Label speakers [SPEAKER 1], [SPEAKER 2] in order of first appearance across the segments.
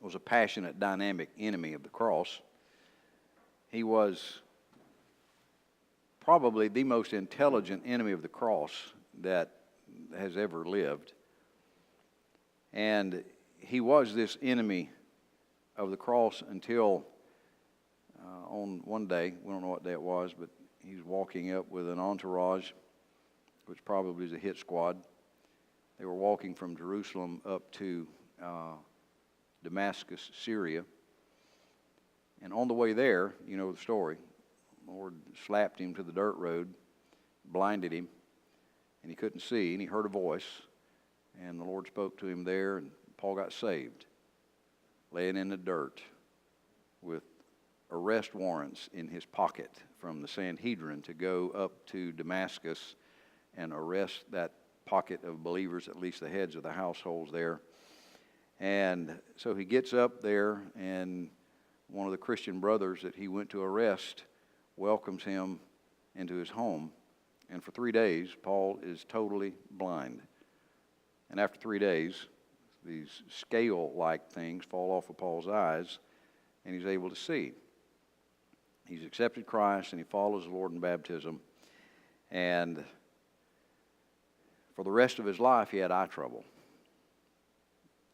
[SPEAKER 1] was a passionate, dynamic enemy of the cross. He was probably the most intelligent enemy of the cross that has ever lived. And he was this enemy of the cross until on one day, we don't know what day it was, but he was walking up with an entourage, which probably was a hit squad. They were walking from Jerusalem up to Damascus, Syria. And on the way there, you know the story, the Lord slapped him to the dirt road, blinded him, and he couldn't see, and he heard a voice, and the Lord spoke to him there, and Paul got saved, laying in the dirt with arrest warrants in his pocket from the Sanhedrin to go up to Damascus and arrest that pocket of believers, at least the heads of the households there. And so he gets up there, and one of the Christian brothers that he went to arrest welcomes him into his home. And for 3 days, Paul is totally blind. And after 3 days, these scale-like things fall off of Paul's eyes, and he's able to see. He's accepted Christ, and he follows the Lord in baptism. And for the rest of his life, he had eye trouble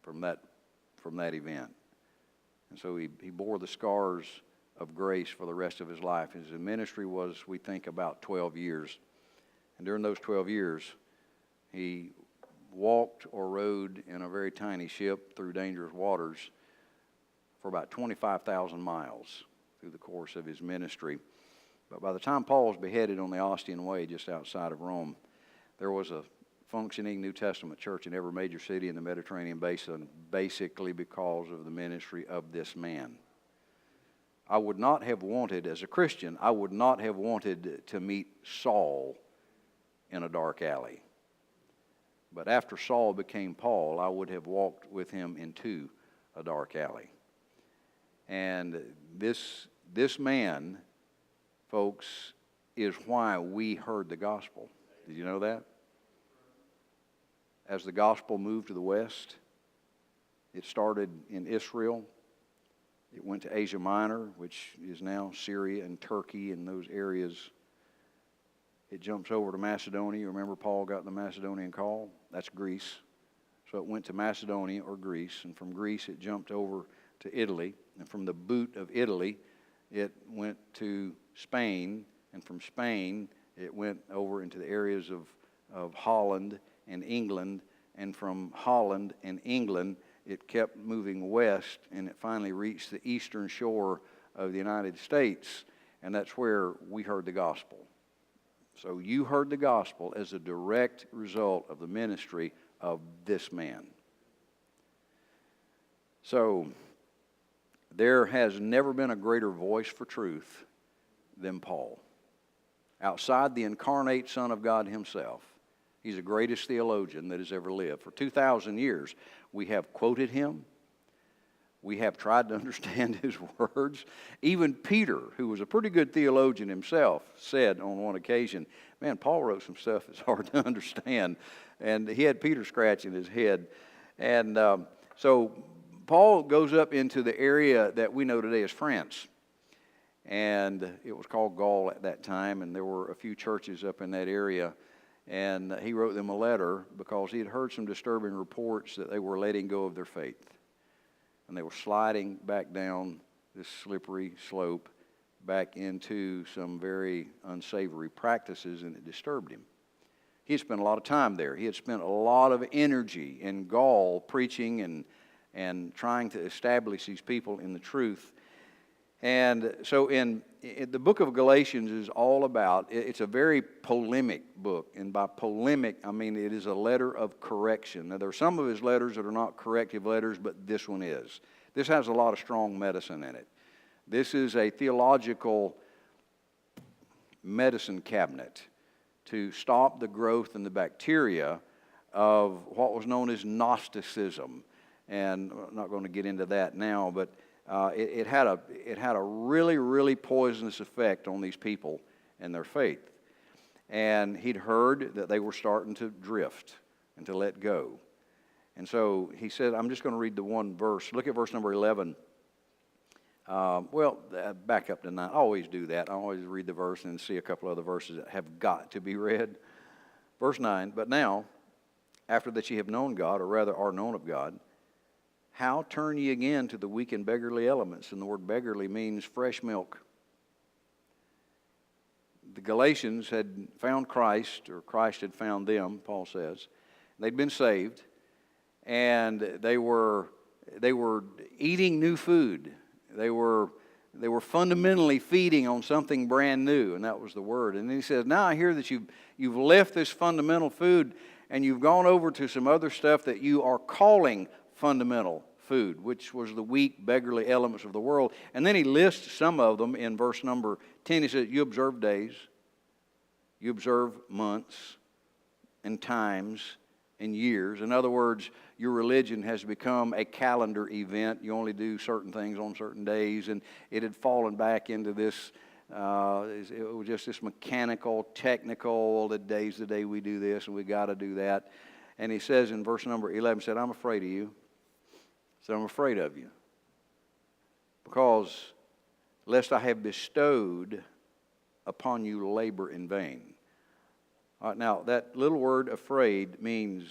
[SPEAKER 1] from that event. And so he bore the scars of grace for the rest of his life. His ministry was, we think, about 12 years. And during those 12 years, he walked or rowed in a very tiny ship through dangerous waters for about 25,000 miles through the course of his ministry. But by the time Paul was beheaded on the Ostian Way just outside of Rome, there was a functioning New Testament church in every major city in the Mediterranean basin, basically because of the ministry of this man. I would not have wanted, as a Christian, I would not have wanted to meet Saul in a dark alley. But after Saul became Paul, I would have walked with him into a dark alley. And this man, folks, is why we heard the gospel. Did you know that? As the gospel moved to the west, it started in Israel. It went to Asia Minor, which is now Syria and Turkey and those areas. It jumps over to Macedonia. You remember Paul got the Macedonian call? That's Greece. So it went to Macedonia or Greece, and from Greece it jumped over to Italy. And from the boot of Italy, it went to Spain, and from Spain it went over into the areas of Holland and England, and from Holland and England it kept moving west, and it finally reached the eastern shore of the United States, and that's where we heard the gospel. So you heard the gospel as a direct result of the ministry of this man. So there has never been a greater voice for truth than Paul. Outside the incarnate Son of God himself, he's the greatest theologian that has ever lived. For 2,000 years, we have quoted him. We have tried to understand his words. Even Peter, who was a pretty good theologian himself, said on one occasion, man, Paul wrote some stuff that's hard to understand. And he had Peter scratching his head. And so Paul goes up into the area that we know today as France. And it was called Gaul at that time, and there were a few churches up in that area. And he wrote them a letter because he had heard some disturbing reports that they were letting go of their faith. And they were sliding back down this slippery slope back into some very unsavory practices, and it disturbed him. He had spent a lot of time there. He had spent a lot of energy in Gaul preaching and trying to establish these people in the truth. And so in the book of Galatians is all about, it's a very polemic book. And by polemic, I mean it is a letter of correction. Now, there are some of his letters that are not corrective letters, but this one is. This has a lot of strong medicine in it. This is a theological medicine cabinet to stop the growth and the bacteria of what was known as Gnosticism. And I'm not going to get into that now, but it had a really, really poisonous effect on these people and their faith. And he'd heard that they were starting to drift and to let go. And so he said, I'm just going to read the one verse. Look at verse number 11. Back up to 9. I always do that. I always read the verse and see a couple other verses that have got to be read. Verse 9, but now, after that ye have known God, or rather are known of God, how turn ye again to the weak and beggarly elements? And the word beggarly means fresh milk. The Galatians had found Christ, or Christ had found them, Paul says. They'd been saved, and they were eating new food. They were fundamentally feeding on something brand new, and that was the word. And then he says, now I hear that you've left this fundamental food, and you've gone over to some other stuff that you are calling fundamental food, which was the weak, beggarly elements of the world. And then he lists some of them in verse number 10. He says, you observe days, you observe months, and times, and years. In other words, your religion has become a calendar event. You only do certain things on certain days, and it had fallen back into this, it was just this mechanical, technical, the day's the day we do this, and we got to do that. And he says in verse number 11, said, I'm afraid of you. So I'm afraid of you, because lest I have bestowed upon you labor in vain. All right, now, that little word afraid means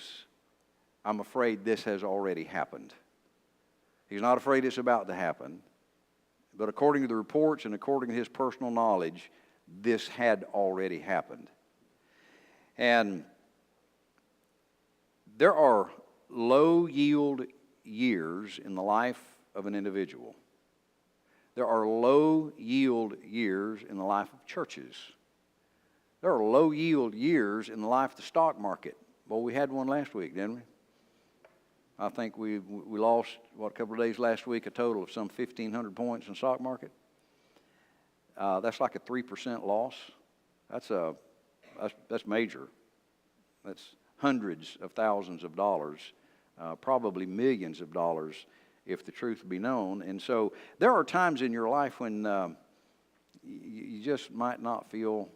[SPEAKER 1] I'm afraid this has already happened. He's not afraid it's about to happen. But according to the reports and according to his personal knowledge, this had already happened. And there are low-yield years in the life of an individual. There are low-yield years in the life of churches. There are low-yield years in the life of the stock market. Well, we had one last week, didn't we? I think we lost, a couple of days last week, a total of some 1,500 points in the stock market. That's like a 3% loss. That's major. That's hundreds of thousands of dollars, probably millions of dollars, if the truth be known. And so there are times in your life when you just might not feel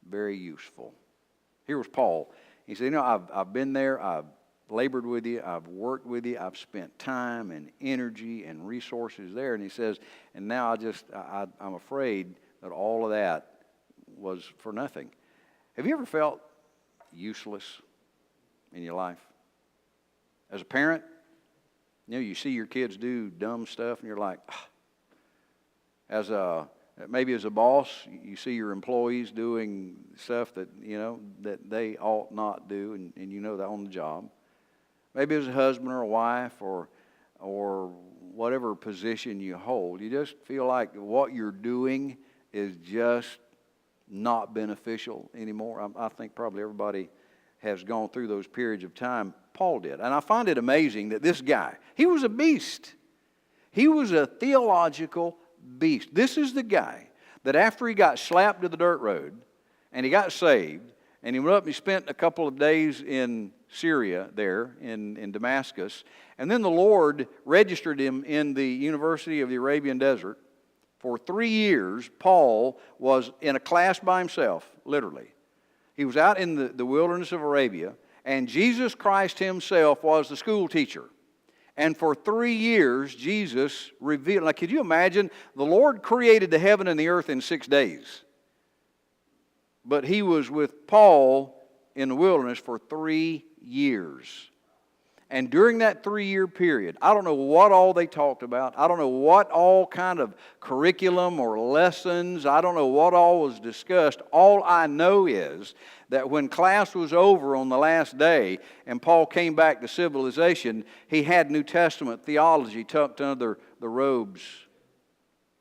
[SPEAKER 1] very useful. Here was Paul. He said, I've been there, I've labored with you, I've worked with you, I've spent time and energy and resources there. And he says, and now I'm afraid that all of that was for nothing. Have you ever felt useless in your life? As a parent, you see your kids do dumb stuff and you're like, maybe as a boss, you see your employees doing stuff that, that they ought not do, and you know that on the job. Maybe as a husband or a wife or whatever position you hold, you just feel like what you're doing is just not beneficial anymore. I think probably everybody has gone through those periods of time. Paul did. And I find it amazing that this guy, he was a beast. He was a theological beast. This is the guy that after he got slapped to the dirt road and he got saved and he went up and he spent a couple of days in Syria there in Damascus, and then the Lord registered him in the University of the Arabian Desert. For 3 years, Paul was in a class by himself, literally. He was out in the wilderness of Arabia, and Jesus Christ himself was the school teacher. And for 3 years, Jesus revealed, like, could you imagine? The Lord created the heaven and the earth in 6 days. But he was with Paul in the wilderness for 3 years. And during that 3-year period, I don't know what all they talked about. I don't know what all kind of curriculum or lessons. I don't know what all was discussed. All I know is that when class was over on the last day and Paul came back to civilization, he had New Testament theology tucked under the robes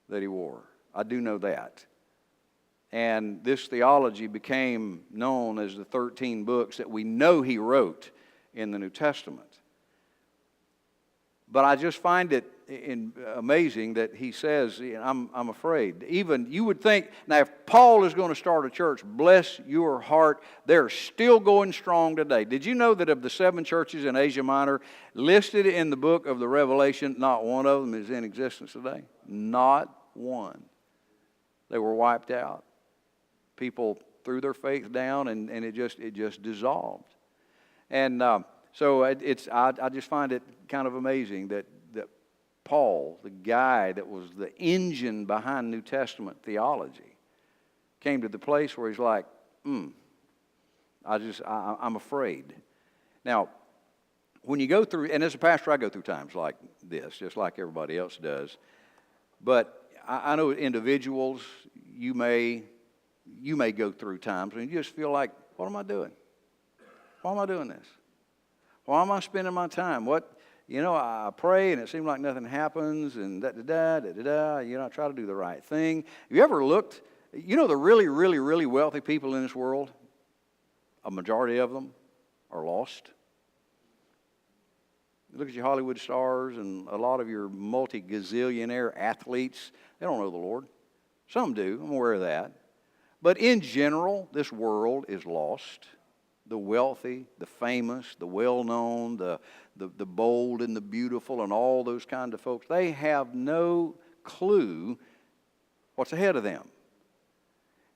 [SPEAKER 1] that he wore. I do know that. And this theology became known as the 13 books that we know he wrote in the New Testament. But I just find it amazing that he says, I'm afraid. Even you would think, now if Paul is going to start a church, bless your heart, they're still going strong today. Did you know that of the 7 churches in Asia Minor listed in the book of the Revelation, not one of them is in existence today? Not one. They were wiped out. People threw their faith down and it just dissolved. And So I just find it kind of amazing that Paul, the guy that was the engine behind New Testament theology, came to the place where he's like, I'm afraid. Now, when you go through, and as a pastor, I go through times like this, just like everybody else does. But I know individuals, you may go through times when you just feel like, what am I doing? Why am I doing this? Why am I spending my time? I pray and it seems like nothing happens and I try to do the right thing. Have you ever looked, the really, really, really wealthy people in this world, a majority of them are lost. Look at your Hollywood stars and a lot of your multi-gazillionaire athletes. They don't know the Lord. Some do. I'm aware of that. But in general, this world is lost. The wealthy, the famous, the well-known, the bold and the beautiful and all those kind of folks, they have no clue what's ahead of them.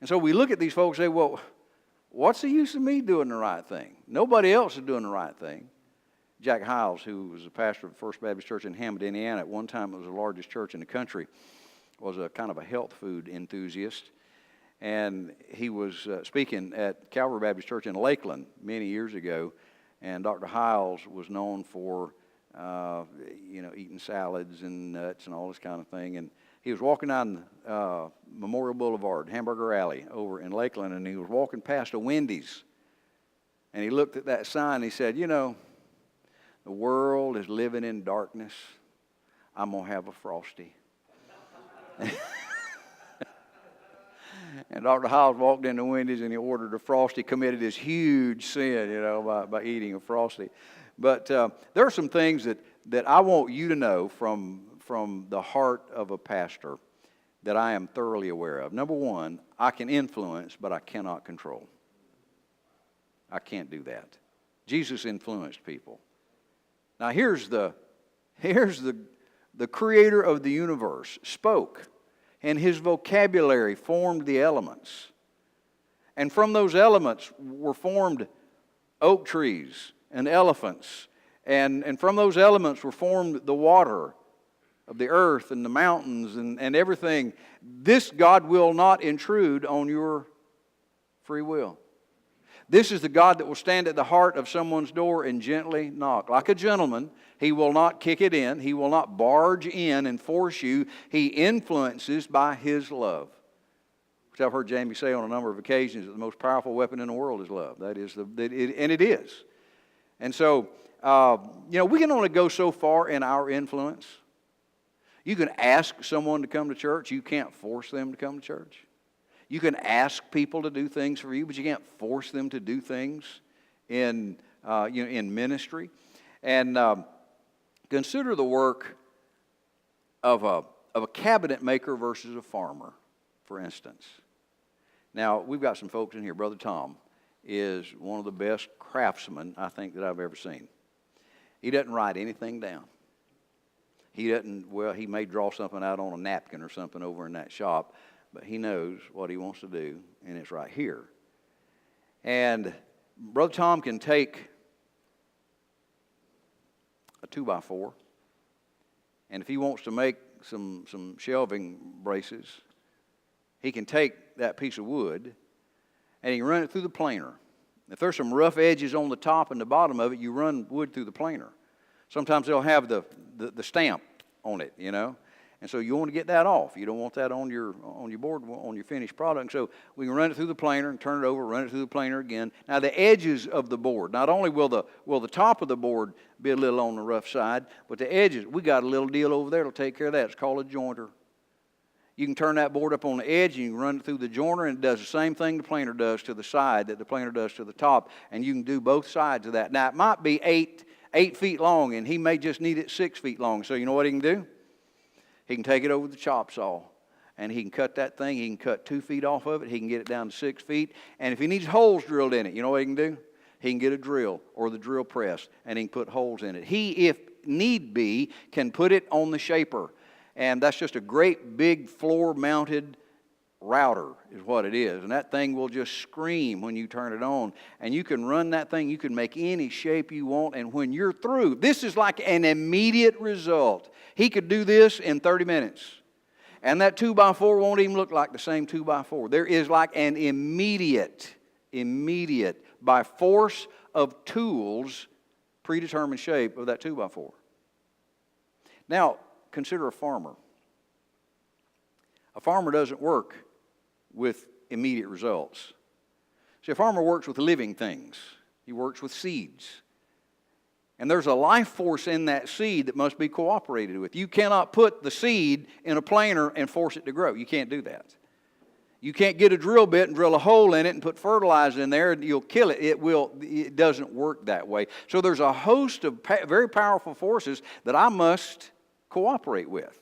[SPEAKER 1] And so we look at these folks and say, well, what's the use of me doing the right thing? Nobody else is doing the right thing. Jack Hiles, who was a pastor of the First Baptist Church in Hammond, Indiana, at one time it was the largest church in the country, was a kind of a health food enthusiast. And he was speaking at Calvary Baptist Church in Lakeland many years ago. And Dr. Hiles was known for, eating salads and nuts and all this kind of thing. And he was walking down Memorial Boulevard, Hamburger Alley, over in Lakeland, and he was walking past a Wendy's. And he looked at that sign and he said, the world is living in darkness. I'm going to have a Frosty. And Dr. Hiles walked into Wendy's and he ordered a Frosty, committed this huge sin, by eating a Frosty. But there are some things that I want you to know from the heart of a pastor that I am thoroughly aware of. Number one, I can influence, but I cannot control. I can't do that. Jesus influenced people. Now here's the creator of the universe spoke. And his vocabulary formed the elements. And from those elements were formed oak trees and elephants. And from those elements were formed the water of the earth and the mountains and everything. This God will not intrude on your free will. This is the God that will stand at the heart of someone's door and gently knock. Like a gentleman, he will not kick it in. He will not barge in and force you. He influences by his love. Which I've heard Jamie say on a number of occasions that the most powerful weapon in the world is love. And it is. And so, we can only go so far in our influence. You can ask someone to come to church. You can't force them to come to church. You can ask people to do things for you, but you can't force them to do things in ministry. And consider the work of a cabinet maker versus a farmer, for instance. Now, we've got some folks in here. Brother Tom is one of the best craftsmen, I think, that I've ever seen. He doesn't write anything down. He may draw something out on a napkin or something over in that shop, but he knows what he wants to do, and it's right here. And Brother Tom can take a 2x4, and if he wants to make some shelving braces, he can take that piece of wood, and he can run it through the planer. If there's some rough edges on the top and the bottom of it, you run wood through the planer. Sometimes they'll have the stamp on it, And so you want to get that off. You don't want that on your board, on your finished product. So we can run it through the planer and turn it over, run it through the planer again. Now the edges of the board, not only will the top of the board be a little on the rough side, but the edges, we got a little deal over there that'll take care of that. It's called a jointer. You can turn that board up on the edge and you can run it through the jointer, and it does the same thing the planer does to the side that the planer does to the top, and you can do both sides of that. Now it might be 8 feet long, and he may just need it 6 feet long. So you know what he can do? He can take it over the chop saw, and he can cut that thing. He can cut 2 feet off of it. He can get it down to 6 feet. And if he needs holes drilled in it, you know what he can do? He can get a drill or the drill press, and he can put holes in it. He, if need be, can put it on the shaper. And that's just a great big floor-mounted router is what it is. And that thing will just scream when you turn it on. And you can run that thing. You can make any shape you want. And when you're through, this is like an immediate result. He could do this in 30 minutes. And that 2x4 won't even look like the same 2x4. There is like an immediate, by force of tools, predetermined shape of that 2x4. Now, consider a farmer. A farmer doesn't work with immediate results. See, a farmer works with living things. He works with seeds. And there's a life force in that seed that must be cooperated with. You cannot put the seed in a planer and force it to grow. You can't do that. You can't get a drill bit and drill a hole in it and put fertilizer in there and you'll kill it. It doesn't work that way. So there's a host of very powerful forces that I must cooperate with.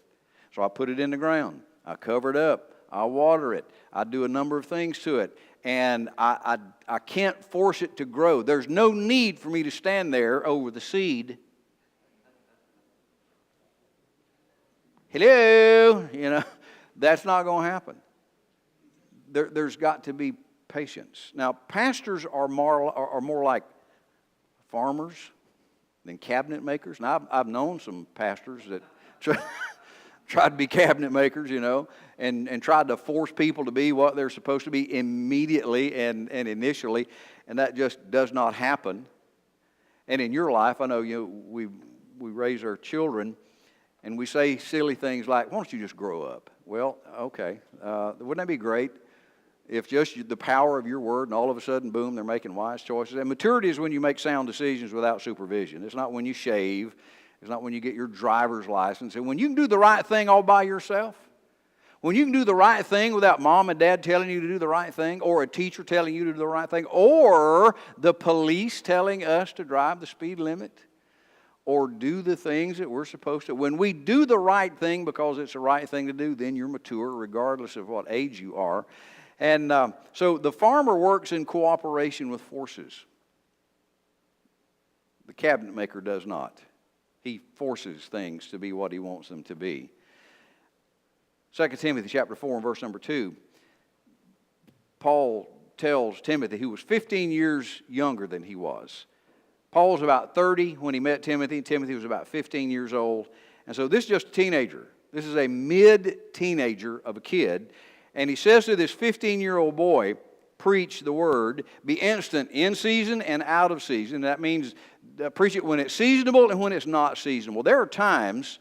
[SPEAKER 1] So I put it in the ground. I cover it up. I water it. I do a number of things to it. And I can't force it to grow. There's no need for me to stand there over the seed. Hello, that's not going to happen. There's got to be patience. Now, pastors are more like farmers than cabinet makers. Now, I've known some pastors that tried to be cabinet makers, and tried to force people to be what they're supposed to be immediately and initially, and that just does not happen. And in your life, I know we raise our children, and we say silly things like, "Why don't you just grow up?" Well, okay, wouldn't that be great if just the power of your word, and all of a sudden, boom, they're making wise choices? And maturity is when you make sound decisions without supervision. It's not when you shave. It's not when you get your driver's license. And when you can do the right thing all by yourself, when you can do the right thing without mom and dad telling you to do the right thing, or a teacher telling you to do the right thing, or the police telling us to drive the speed limit, or do the things that we're supposed to. When we do the right thing because it's the right thing to do, then you're mature regardless of what age you are. And so the farmer works in cooperation with forces. The cabinet maker does not. He forces things to be what he wants them to be. 2 Timothy chapter 4 and verse number 2, Paul tells Timothy, who was 15 years younger than he was. Paul was about 30 when he met Timothy. Timothy was about 15 years old. And so this is just a teenager. This is a mid-teenager of a kid. And he says to this 15-year-old boy, preach the word, be instant in season and out of season. That means preach it when it's seasonable and when it's not seasonable. There are times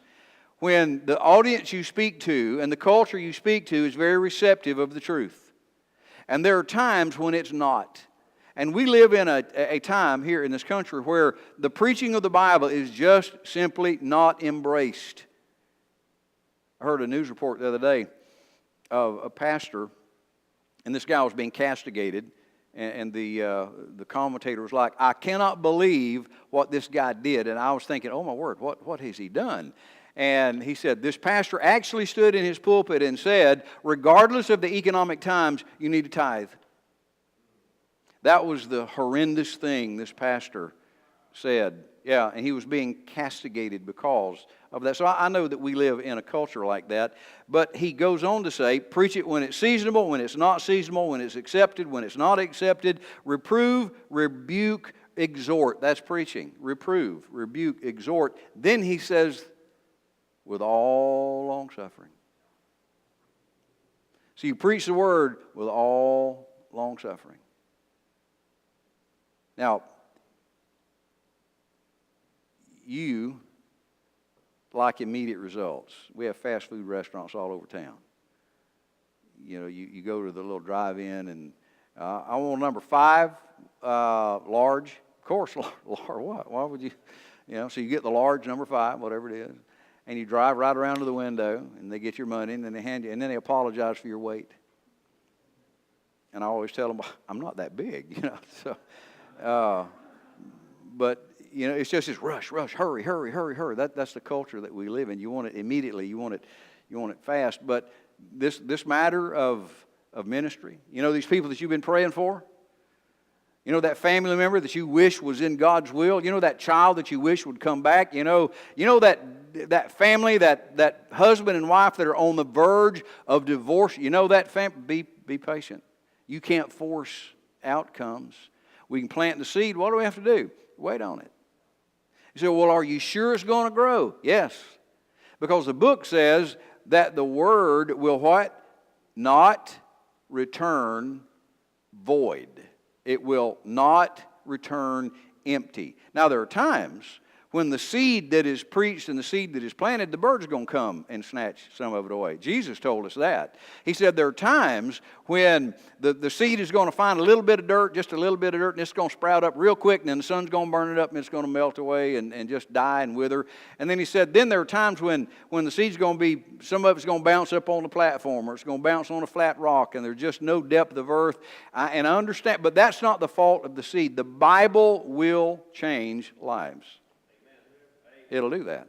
[SPEAKER 1] when the audience you speak to and the culture you speak to is very receptive of the truth. And there are times when it's not. And we live in a time here in this country where the preaching of the Bible is just simply not embraced. I heard a news report the other day of a pastor, and this guy was being castigated, and the commentator was like, "I cannot believe what this guy did." And I was thinking, oh my word, what has he done? And he said, this pastor actually stood in his pulpit and said, regardless of the economic times, you need to tithe. That was the horrendous thing this pastor said. Yeah, and he was being castigated because of that. So I know that we live in a culture like that. But he goes on to say, preach it when it's seasonable, when it's not seasonable, when it's accepted, when it's not accepted. Reprove, rebuke, exhort. That's preaching. Reprove, rebuke, exhort. Then he says, with all long suffering. So you preach the word with all long suffering. Now, you like immediate results. We have fast food restaurants all over town. You go to the little drive-in and I want number 5, large. Of course, large. What? Why would you? So you get the large number 5, whatever it is, and you drive right around to the window, and they get your money, and then they hand you, and then they apologize for your weight. And I always tell them, I'm not that big, So, but it's just this rush, hurry. That's the culture that we live in. You want it immediately. You want it fast. But this matter of ministry, these people that you've been praying for, that family member that you wish was in God's will, that child that you wish would come back, that that family, that husband and wife that are on the verge of divorce, you know that family, be patient. You can't force outcomes. We can plant the seed. What do we have to do? Wait on it. You say, well, are you sure it's going to grow? Yes. Because the book says that the word will what? Not return void. It will not return empty. Now, there are times when the seed that is preached and the seed that is planted, the bird's going to come and snatch some of it away. Jesus told us that. He said there are times when the seed is going to find a little bit of dirt, just a little bit of dirt, and it's going to sprout up real quick, and then the sun's going to burn it up, and it's going to melt away and just die and wither. And then he said, then there are times when the seed's going to be, some of it's going to bounce up on the platform, or it's going to bounce on a flat rock, and there's just no depth of earth. And I understand, but that's not the fault of the seed. The Bible will change lives. It'll do that.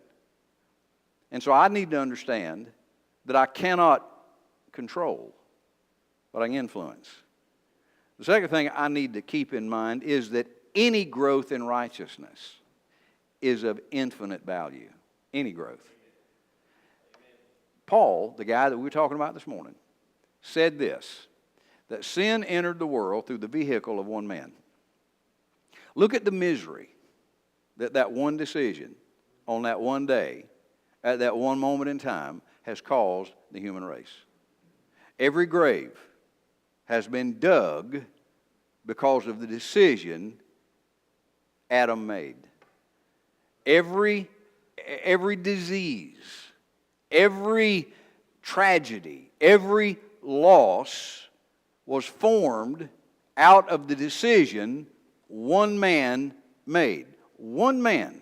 [SPEAKER 1] And so I need to understand that I cannot control, but I can influence. The second thing I need to keep in mind is that any growth in righteousness is of infinite value. Any growth. Paul, the guy that we were talking about this morning, said this, that sin entered the world through the vehicle of one man. Look at the misery that one decision on that one day, at that one moment in time, has caused the human race. Every grave has been dug because of the decision Adam made. Every disease, every tragedy, every loss was formed out of the decision one man made. One man.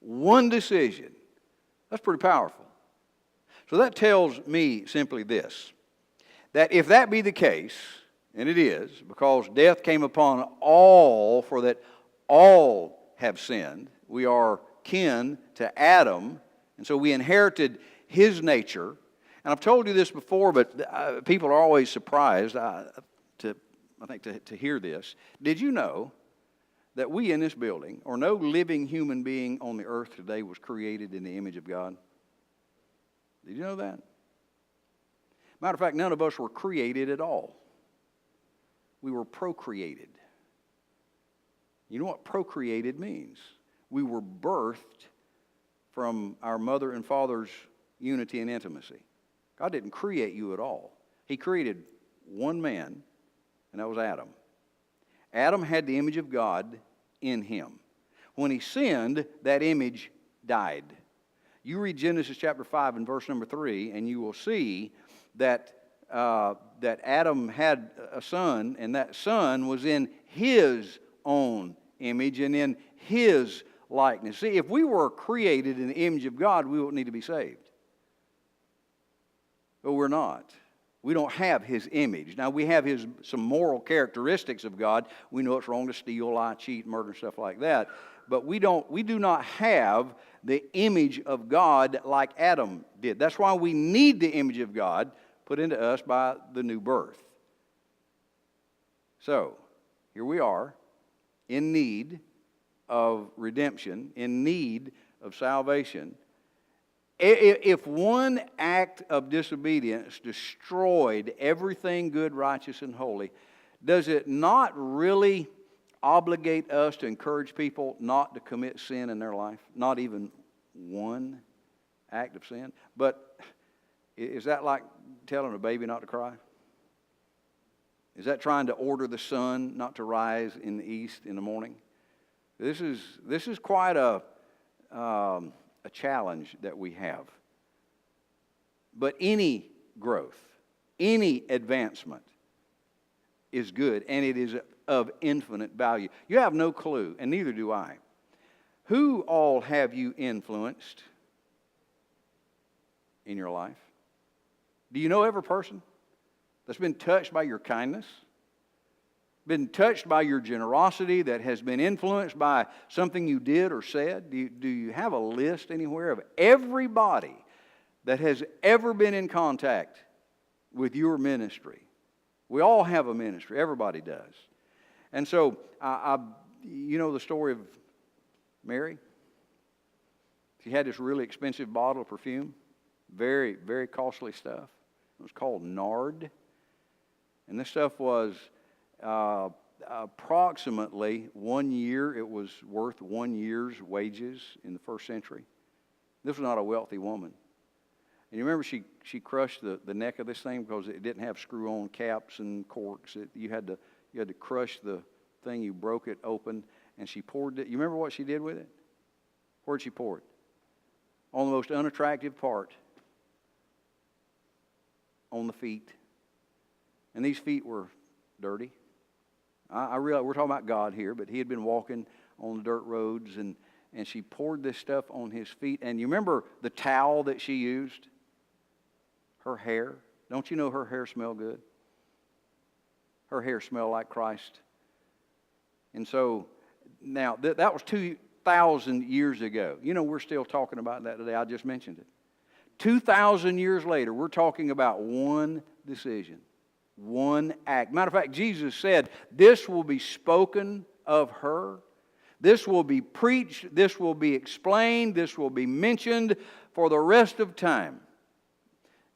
[SPEAKER 1] One decision. That's pretty powerful. So that tells me simply this, that if that be the case, and it is, because death came upon all, for that all have sinned, we are kin to Adam, and so we inherited his nature. And I've told you this before, but people are always surprised to hear this. Did you know that we in this building, or no living human being on the earth today, was created in the image of God? Did you know that? Matter of fact, none of us were created at all. We were procreated. You know what procreated means? We were birthed from our mother and father's unity and intimacy. God didn't create you at all. He created one man, and that was Adam. Adam had the image of God in him. When he sinned, that image died. You read Genesis chapter 5 and verse number 3, and you will see that Adam had a son, and that son was in his own image and in his likeness. See, if we were created in the image of God, we wouldn't need to be saved. But we're not. We don't have his image. Now, we have some moral characteristics of God. We know it's wrong to steal, lie, cheat, murder, stuff like that. But we do not have the image of God like Adam did. That's why we need the image of God put into us by the new birth. So, here we are, in need of redemption, in need of salvation. If one act of disobedience destroyed everything good, righteous, and holy, does it not really obligate us to encourage people not to commit sin in their life? Not even one act of sin? But is that like telling a baby not to cry? Is that trying to order the sun not to rise in the east in the morning? This is quite a challenge that we have. But any growth, any advancement is good, and it is of infinite value. You have no clue, and neither do I. Who all have you influenced in your life? Do you know every person that's been touched by your kindness? Been touched by your generosity, that has been influenced by something you did or said? Do you have a list anywhere of everybody that has ever been in contact with your ministry? We all have a ministry. Everybody does. And so, you know the story of Mary? She had this really expensive bottle of perfume, very, very costly stuff. It was called nard. And this stuff was approximately 1 year. It was worth 1 year's wages in the first century. This was not a wealthy woman. And you remember she crushed the neck of this thing because it didn't have screw-on caps and corks. You had to crush the thing. You broke it open, and she poured it. You remember what she did with it? Where'd she pour it? On the most unattractive part, on the feet. And these feet were dirty. I realize we're talking about God here, but he had been walking on the dirt roads, and she poured this stuff on his feet. And you remember the towel that she used? Her hair. Don't you know her hair smelled good? Her hair smelled like Christ. And so, now, that was 2,000 years ago. You know, we're still talking about that today. I just mentioned it. 2,000 years later, we're talking about one decision, one act. Matter of fact, Jesus said, this will be spoken of her. This will be preached. This will be explained. This will be mentioned for the rest of time.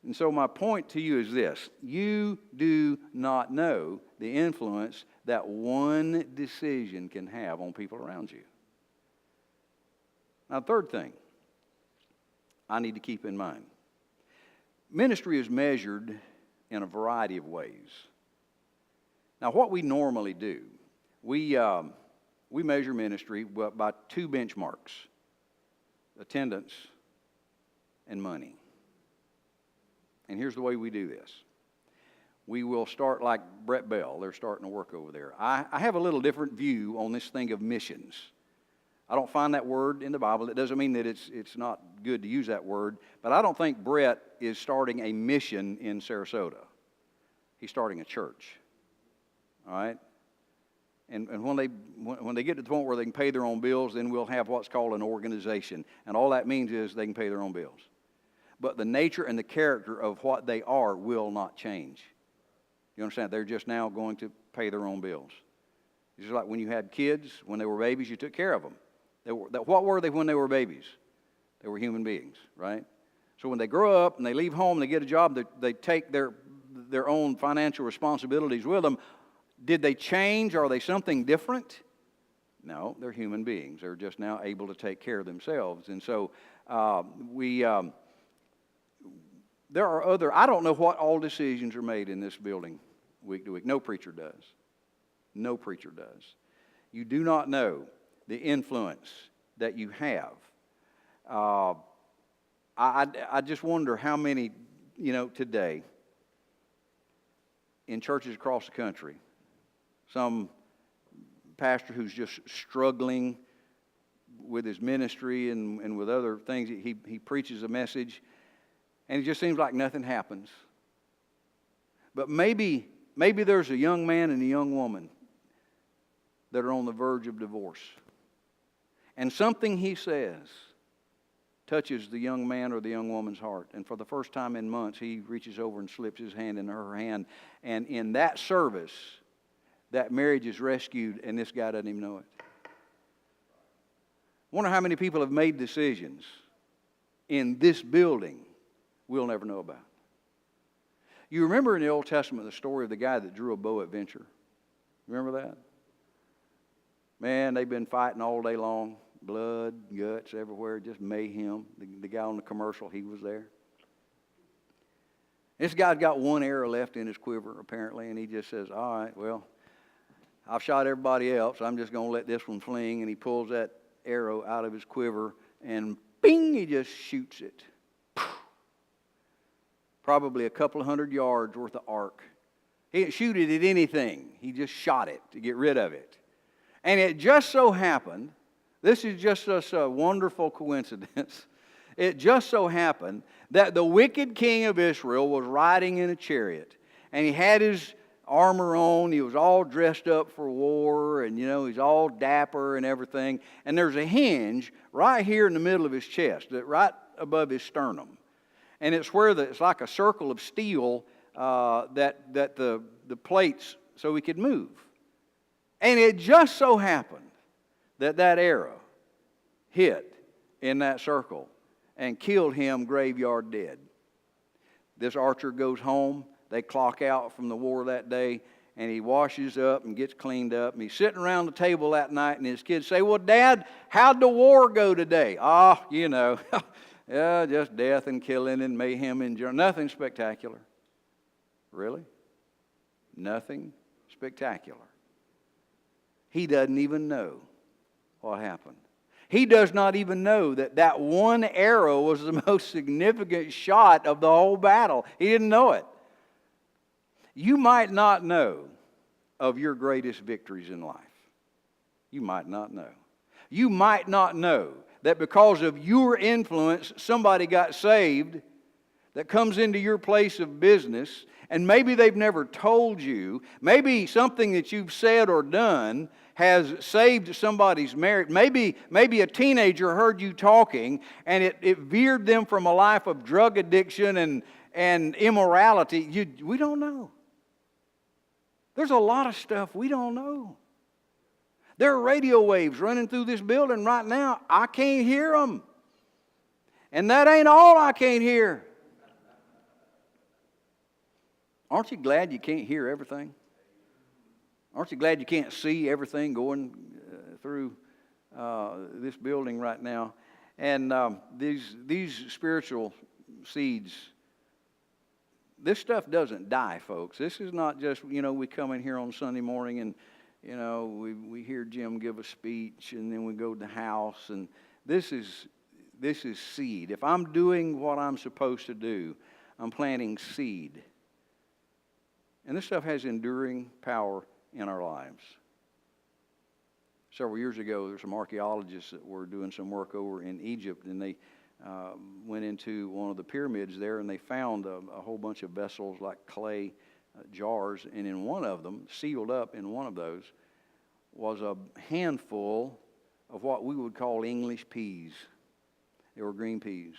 [SPEAKER 1] And so my point to you is this. You do not know the influence that one decision can have on people around you. Now, third thing I need to keep in mind. Ministry is measured in a variety of ways. Now, what we normally do, we measure ministry by two benchmarks: attendance and money. And here's the way we do this. We will start like Brett Bell. They're starting to work over there. I have a little different view on this thing of missions. I don't find that word in the Bible. It doesn't mean that it's not good to use that word. But I don't think Brett is starting a mission in Sarasota. He's starting a church. All right? And when they get to the point where they can pay their own bills, then we'll have what's called an organization. And all that means is they can pay their own bills. But the nature and the character of what they are will not change. You understand? They're just now going to pay their own bills. It's just like when you had kids, when they were babies, you took care of them. What were they when they were babies? They were human beings, right? So when they grow up and they leave home and they get a job, they take their own financial responsibilities with them. Did they change? Are they something different? No, they're human beings. They're just now able to take care of themselves. And so there are other, I don't know what all decisions are made in this building week to week. No preacher does. No preacher does. You do not know the influence that you have. I just wonder how many, today in churches across the country, some pastor who's just struggling with his ministry and with other things. He preaches a message, and it just seems like nothing happens. But maybe there's a young man and a young woman that are on the verge of divorce. And something he says touches the young man or the young woman's heart. And for the first time in months, he reaches over and slips his hand in her hand. And in that service, that marriage is rescued, and this guy doesn't even know it. I wonder how many people have made decisions in this building we'll never know about. You remember in the Old Testament the story of the guy that drew a bow at venture? Remember that? Man, they've been fighting all day long. Blood, guts everywhere, just mayhem. The guy on the commercial, he was there. This guy's got one arrow left in his quiver, apparently, and he just says, all right, well, I've shot everybody else. I'm just going to let this one fling. And he pulls that arrow out of his quiver, and bing, he just shoots it. Probably a couple of 100 yards worth of arc. He didn't shoot it at anything. He just shot it to get rid of it. And it just so happened, this is just a wonderful coincidence, it just so happened that the wicked king of Israel was riding in a chariot, and he had his armor on, he was all dressed up for war, and he's all dapper and everything, and there's a hinge right here in the middle of his chest, right above his sternum. And it's where it's like a circle of steel that the plates so he could move. And it just so happened that arrow hit in that circle and killed him graveyard dead. This archer goes home. They clock out from the war that day, and he washes up and gets cleaned up. And he's sitting around the table that night, and his kids say, "Well, Dad, how'd the war go today?" Yeah, just death and killing and mayhem and nothing spectacular. Really? Nothing spectacular. He doesn't even know what happened. He does not even know that that one arrow was the most significant shot of the whole battle. He didn't know it. You might not know of your greatest victories in life. You might not know. You might not know that because of your influence, somebody got saved that comes into your place of business, and maybe they've never told you. Maybe something that you've said or done has saved somebody's marriage. Maybe a teenager heard you talking, and it veered them from a life of drug addiction and immorality. We don't know. There's a lot of stuff we don't know. There are radio waves running through this building right now. I can't hear them. And that ain't all I can't hear. Aren't you glad you can't hear everything? Aren't you glad you can't see everything going through this building right now? And these spiritual seeds, this stuff doesn't die, folks. This is not just, we come in here on Sunday morning and, we hear Jim give a speech and then we go to the house. And this is seed. If I'm doing what I'm supposed to do, I'm planting seed. And this stuff has enduring power in our lives. Several years ago, there's some archaeologists that were doing some work over in Egypt, and they went into one of the pyramids there, and they found a whole bunch of vessels like clay jars, and in one of them, sealed up in one of those, was a handful of what we would call English peas. They were green peas.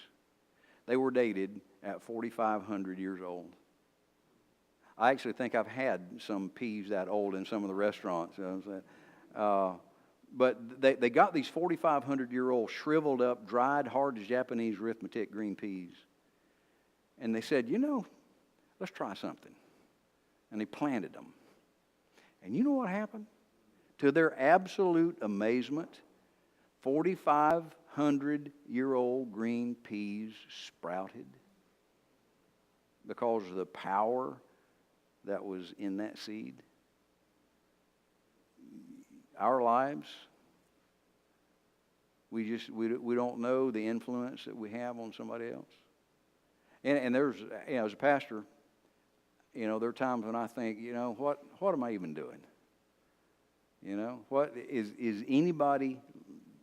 [SPEAKER 1] They were dated at 4,500 years old. I actually think I've had some peas that old in some of the restaurants. But they got these 4,500-year-old shriveled up, dried, hard as Japanese arithmetic green peas. And they said, let's try something. And they planted them. And you know what happened? To their absolute amazement, 4,500-year-old green peas sprouted because of the power that was in that seed. Our lives, we don't know the influence that we have on somebody else. And there's, as a pastor, there are times when I think, what am I even doing? What is anybody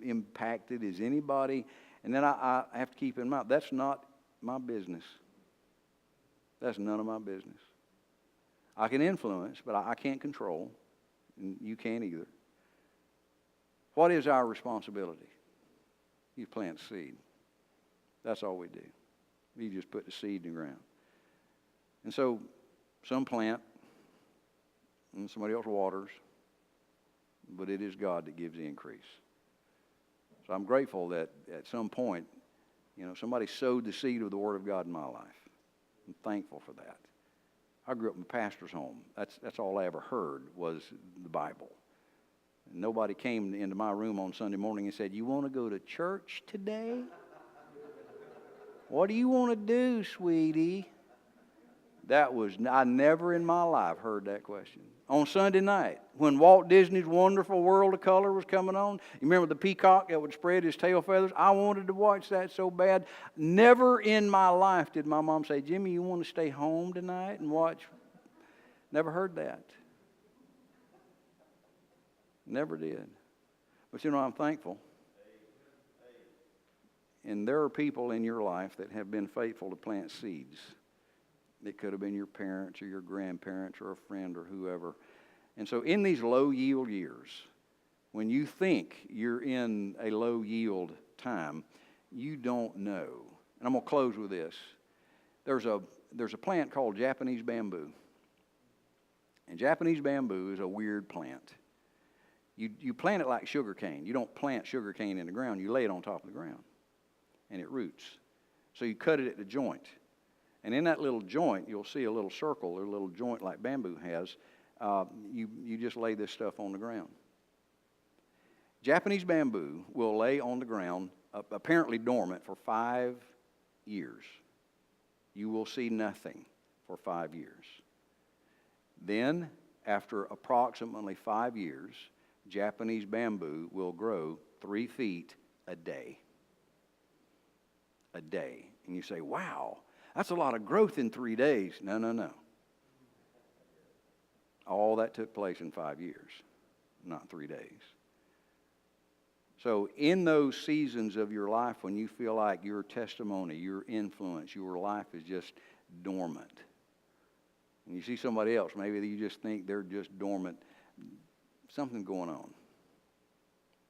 [SPEAKER 1] impacted? Is anybody? And then I have to keep in mind, that's not my business. That's none of my business. I can influence, but I can't control, and you can't either. What is our responsibility? You plant seed. That's all we do. You just put the seed in the ground. And so some plant, and somebody else waters, but it is God that gives the increase. So I'm grateful that at some point, somebody sowed the seed of the Word of God in my life. I'm thankful for that. I grew up in a pastor's home. That's all I ever heard was the Bible. And nobody came into my room on Sunday morning and said, "You want to go to church today? What do you want to do, sweetie?" I never in my life heard that question. On Sunday night, when Walt Disney's Wonderful World of Color was coming on, you remember the peacock that would spread his tail feathers? I wanted to watch that so bad. Never in my life did my mom say, "Jimmy, you want to stay home tonight and watch?" Never heard that. Never did. But I'm thankful. And there are people in your life that have been faithful to plant seeds. It could have been your parents or your grandparents or a friend or whoever. And so in these low yield years, when you think you're in a low yield time, you don't know. And I'm going to close with this. There's a plant called Japanese bamboo. And Japanese bamboo is a weird plant. You plant it like sugar cane. You don't plant sugar cane in the ground. You lay it on top of the ground. and it roots. So you cut it at the joint. And in that little joint, you'll see a little circle or a little joint like bamboo has. You just lay this stuff on the ground. Japanese bamboo will lay on the ground, apparently dormant, for 5 years. You will see nothing for 5 years. Then, after approximately 5 years, Japanese bamboo will grow 3 feet a day. A day. And you say, wow, that's a lot of growth in 3 days. No. All that took place in 5 years, not 3 days. So in those seasons of your life when you feel like your testimony, your influence, your life is just dormant, and you see somebody else, maybe you just think they're just dormant, something's going on.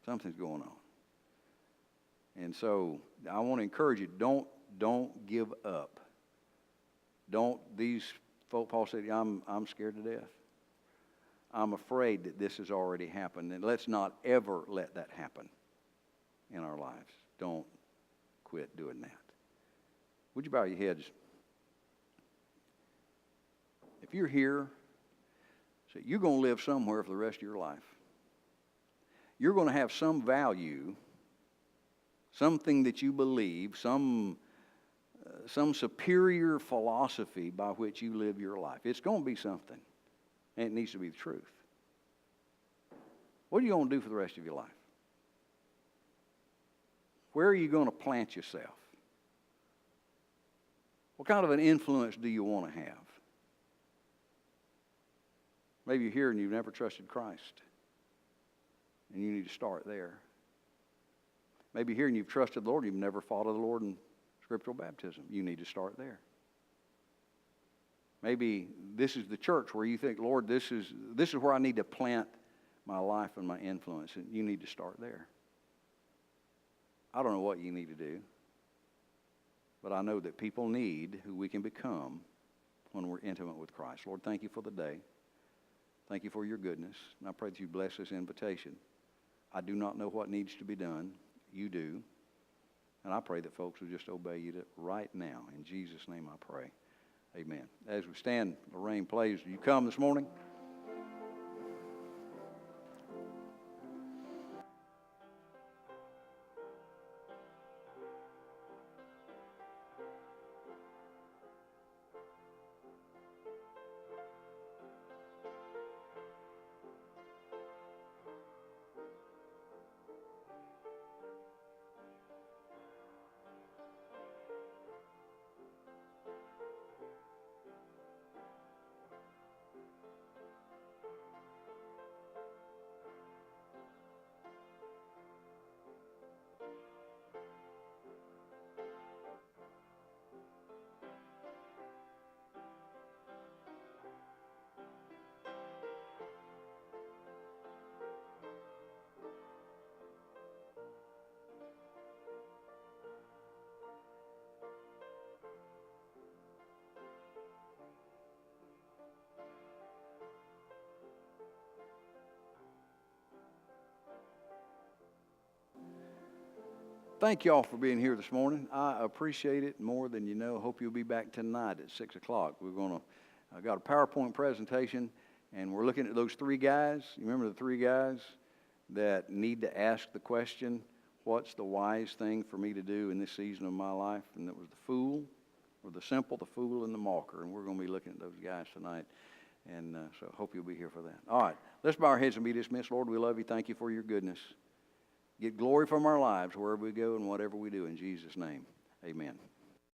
[SPEAKER 1] Something's going on. And so I want to encourage you, don't give up. These folk, Paul said, I'm scared to death. I'm afraid that this has already happened, and let's not ever let that happen in our lives. Don't quit doing that. Would you bow your heads? If you're here, so you're going to live somewhere for the rest of your life. You're going to have some value, something that you believe, some superior philosophy by which you live your life. It's going to be something, and it needs to be the truth. What are you going to do for the rest of your life? Where are you going to plant yourself? What kind of an influence do you want to have? Maybe you're here and you've never trusted Christ, and you need to start there. Maybe you're here and you've trusted the Lord, you've never followed the Lord in scriptural baptism. You need to start there. Maybe this is the church where you think, Lord, this is where I need to plant my life and my influence, and you need to start there. I don't know what you need to do, but I know that people need who we can become when we're intimate with Christ. Lord, thank you for the day. Thank you for your goodness, and I pray that you bless this invitation. I do not know what needs to be done. You do. And I pray that folks will just obey you right now. In Jesus' name I pray. Amen. As we stand, Lorraine plays. Do you come this morning? Thank you all for being here this morning. I appreciate it more than you know. Hope you'll be back tonight at 6 o'clock. I got a PowerPoint presentation, and we're looking at those 3 guys. You remember the 3 guys that need to ask the question, what's the wise thing for me to do in this season of my life? And it was the fool, or the simple, the fool, and the mocker. And we're going to be looking at those guys tonight. And so I hope you'll be here for that. All right, let's bow our heads and be dismissed. Lord, we love you. Thank you for your goodness. Get glory from our lives wherever we go and whatever we do. In Jesus' name, amen.